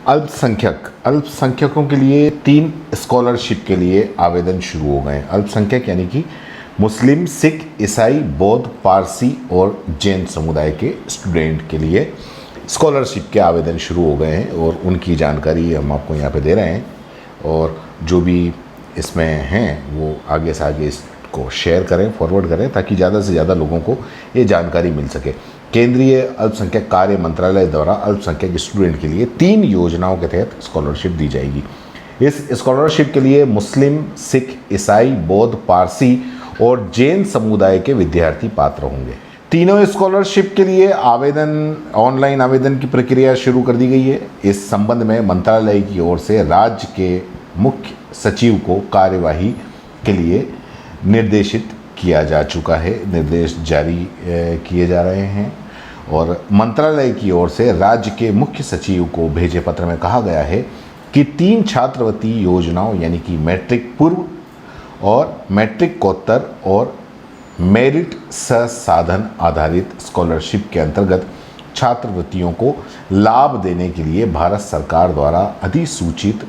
अल्पसंख्यकों के लिए 3 स्कॉलरशिप के लिए आवेदन शुरू हो गए हैं। अल्पसंख्यक यानी कि मुस्लिम, सिख, ईसाई, बौद्ध, पारसी और जैन समुदाय के स्टूडेंट के लिए स्कॉलरशिप के आवेदन शुरू हो गए हैं और उनकी जानकारी हम आपको यहाँ पे दे रहे हैं। और जो भी इसमें हैं वो आगे से आगे इसको शेयर करें, फॉरवर्ड करें, ताकि ज़्यादा से ज़्यादा लोगों को ये जानकारी मिल सके। केंद्रीय अल्पसंख्यक कार्य मंत्रालय द्वारा अल्पसंख्यक स्टूडेंट के लिए 3 योजनाओं के तहत स्कॉलरशिप दी जाएगी। इस स्कॉलरशिप के लिए मुस्लिम, सिख, ईसाई, बौद्ध, पारसी और जैन समुदाय के विद्यार्थी पात्र होंगे। तीनों स्कॉलरशिप के लिए ऑनलाइन आवेदन की प्रक्रिया शुरू कर दी गई है। इस संबंध में मंत्रालय की ओर से राज्य के मुख्य सचिव को कार्यवाही के लिए निर्देशित किया जा चुका है, निर्देश जारी किए जा रहे हैं। और मंत्रालय की ओर से राज्य के मुख्य सचिव को भेजे पत्र में कहा गया है कि 3 छात्रवृत्ति योजनाओं यानी कि मैट्रिक पूर्व और मैट्रिकोत्तर और मेरिट संसाधन आधारित स्कॉलरशिप के अंतर्गत छात्रवृत्तियों को लाभ देने के लिए भारत सरकार द्वारा अधिसूचित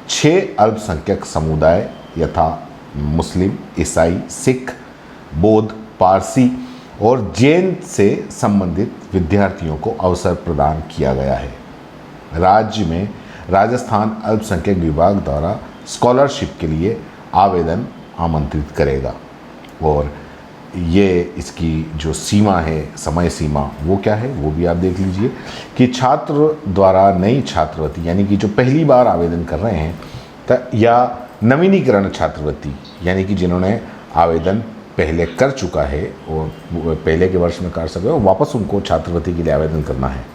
6 अल्पसंख्यक समुदाय यथा मुस्लिम, ईसाई, सिख, बौद्ध, पारसी और जैन से संबंधित विद्यार्थियों को अवसर प्रदान किया गया है। राज्य में राजस्थान अल्पसंख्यक विभाग द्वारा स्कॉलरशिप के लिए आवेदन आमंत्रित करेगा। और ये इसकी जो सीमा है, समय सीमा, वो क्या है वो भी आप देख लीजिए कि छात्र द्वारा नई छात्रवृत्ति यानी कि जो पहली बार आवेदन कर रहे हैं या नवीनीकरण छात्रवृत्ति यानी कि जिन्होंने आवेदन पहले कर चुका है और पहले के वर्ष में कर सके और वापस उनको छात्रवृत्ति के लिए आवेदन करना है,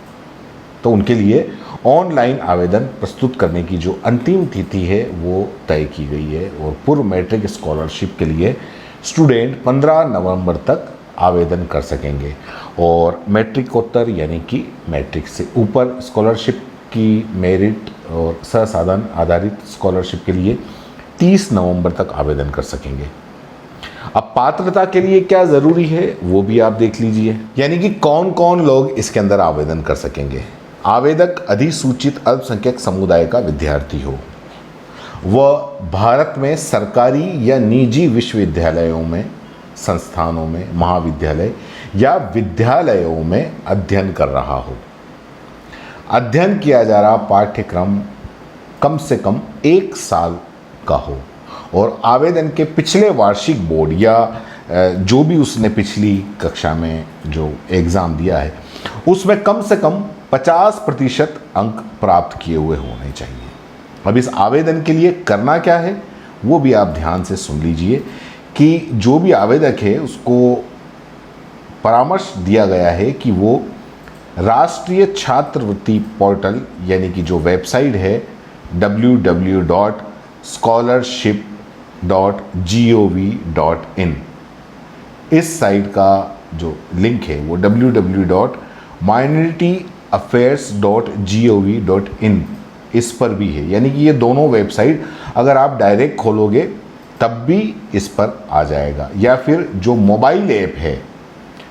तो उनके लिए ऑनलाइन आवेदन प्रस्तुत करने की जो अंतिम तिथि है वो तय की गई है। और पूर्व मैट्रिक स्कॉलरशिप के लिए स्टूडेंट 15 नवंबर तक आवेदन कर सकेंगे और मैट्रिकोत्तर यानी कि मैट्रिक से ऊपर स्कॉलरशिप की मेरिट और संसाधन आधारित स्कॉलरशिप के लिए 30 नवंबर तक आवेदन कर सकेंगे। अब पात्रता के लिए क्या ज़रूरी है वो भी आप देख लीजिए, यानी कि कौन कौन लोग इसके अंदर आवेदन कर सकेंगे। आवेदक अधिसूचित अल्पसंख्यक समुदाय का विद्यार्थी हो, वह भारत में सरकारी या निजी विश्वविद्यालयों में, संस्थानों में, महाविद्यालय या विद्यालयों में अध्ययन कर रहा हो, अध्ययन किया जा रहा पाठ्यक्रम कम से कम 1 साल का हो और आवेदन के पिछले वार्षिक बोर्ड या जो भी उसने पिछली कक्षा में जो एग्ज़ाम दिया है उसमें कम से कम 50% अंक प्राप्त किए हुए होने चाहिए। अब इस आवेदन के लिए करना क्या है वो भी आप ध्यान से सुन लीजिए कि जो भी आवेदक है उसको परामर्श दिया गया है कि वो राष्ट्रीय छात्रवृत्ति पोर्टल यानी कि जो वेबसाइट है www.scholarship.gov.in, इस साइट का जो लिंक है वो www.minorityAffairs.gov.in इस पर भी है। यानी कि ये दोनों वेबसाइट अगर आप डायरेक्ट खोलोगे तब भी इस पर आ जाएगा, या फिर जो मोबाइल ऐप है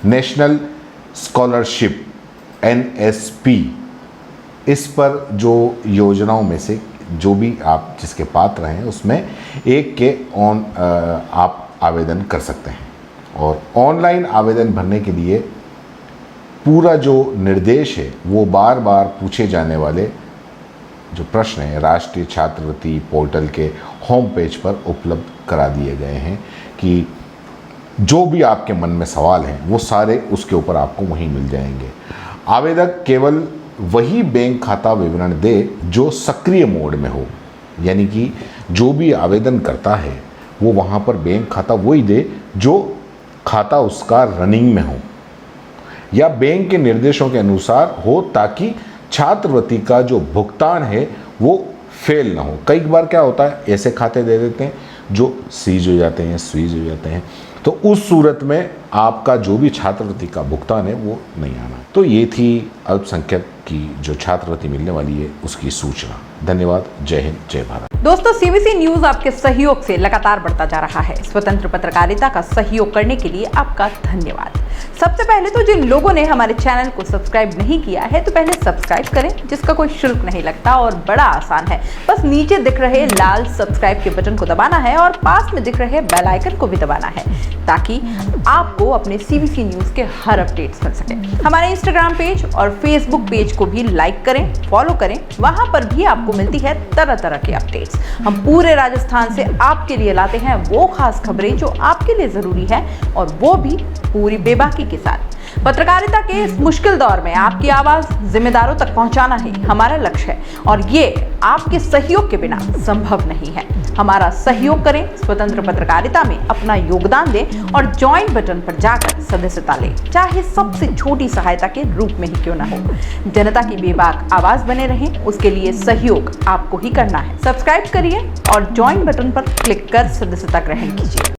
नेशनल स्कॉलरशिप NSP, इस पर जो योजनाओं में से जो भी आप जिसके पात्र हैं उसमें एक के आप आवेदन कर सकते हैं। और ऑनलाइन आवेदन भरने के लिए पूरा जो निर्देश है वो बार बार पूछे जाने वाले जो प्रश्न है राष्ट्रीय छात्रवृत्ति पोर्टल के होम पेज पर उपलब्ध करा दिए गए हैं कि जो भी आपके मन में सवाल हैं वो सारे उसके ऊपर आपको वहीं मिल जाएंगे। आवेदक केवल वही बैंक खाता विवरण दे जो सक्रिय मोड में हो, यानी कि जो भी आवेदन करता है वो वहाँ पर बैंक खाता वही दे जो खाता उसका रनिंग में हो या बैंक के निर्देशों के अनुसार हो, ताकि छात्रवृत्ति का जो भुगतान है वो फेल ना हो। कई बार क्या होता है ऐसे खाते दे देते हैं जो सीज हो जाते हैं, स्वीज हो जाते हैं, तो उस सूरत में आपका जो भी छात्रवृत्ति का भुगतान है वो नहीं आना। तो ये थी अल्पसंख्यक की जो छात्रवृत्ति मिलने वाली है उसकी सूचना। धन्यवाद। जय हिंद, जय भारत। दोस्तों, सीबीसी न्यूज आपके सहयोग से लगातार बढ़ता जा रहा है। स्वतंत्र पत्रकारिता का सहयोग करने के लिए आपका धन्यवाद। सबसे पहले तो जिन लोगों ने हमारे चैनल को सब्सक्राइब नहीं किया है तो पहले सब्सक्राइब करें, जिसका कोई शुल्क नहीं लगता और बड़ा आसान है। बस नीचे दिख रहे लाल सब्सक्राइब के बटन को दबाना है और पास में दिख रहे बेल आइकन को भी दबाना है, ताकि आपको अपने सीबीसी न्यूज के हर अपडेट्स मिल सके। हमारे इंस्टाग्राम पेज और फेसबुक पेज को भी लाइक करें, फॉलो करें, वहां पर भी आपको मिलती है तरह तरह के अपडेट्स। हम पूरे राजस्थान से आपके लिए लाते हैं वो खास खबरें जो आपके लिए जरूरी है, और वो भी पूरी बेबाकी के साथ। पत्रकारिता के इस मुश्किल दौर में आपकी आवाज जिम्मेदारों तक पहुंचाना ही हमारा लक्ष्य है, और ये आपके सहयोग के बिना संभव नहीं है। हमारा सहयोग करें, स्वतंत्र पत्रकारिता में अपना योगदान दें और ज्वाइन बटन पर जाकर सदस्यता लें, चाहे सबसे छोटी सहायता के रूप में ही क्यों न हो। जनता की बेबाक आवाज बने रहें, उसके लिए सहयोग आपको ही करना है। सब्सक्राइब करिए और ज्वाइन बटन पर क्लिक कर सदस्यता ग्रहण कीजिए।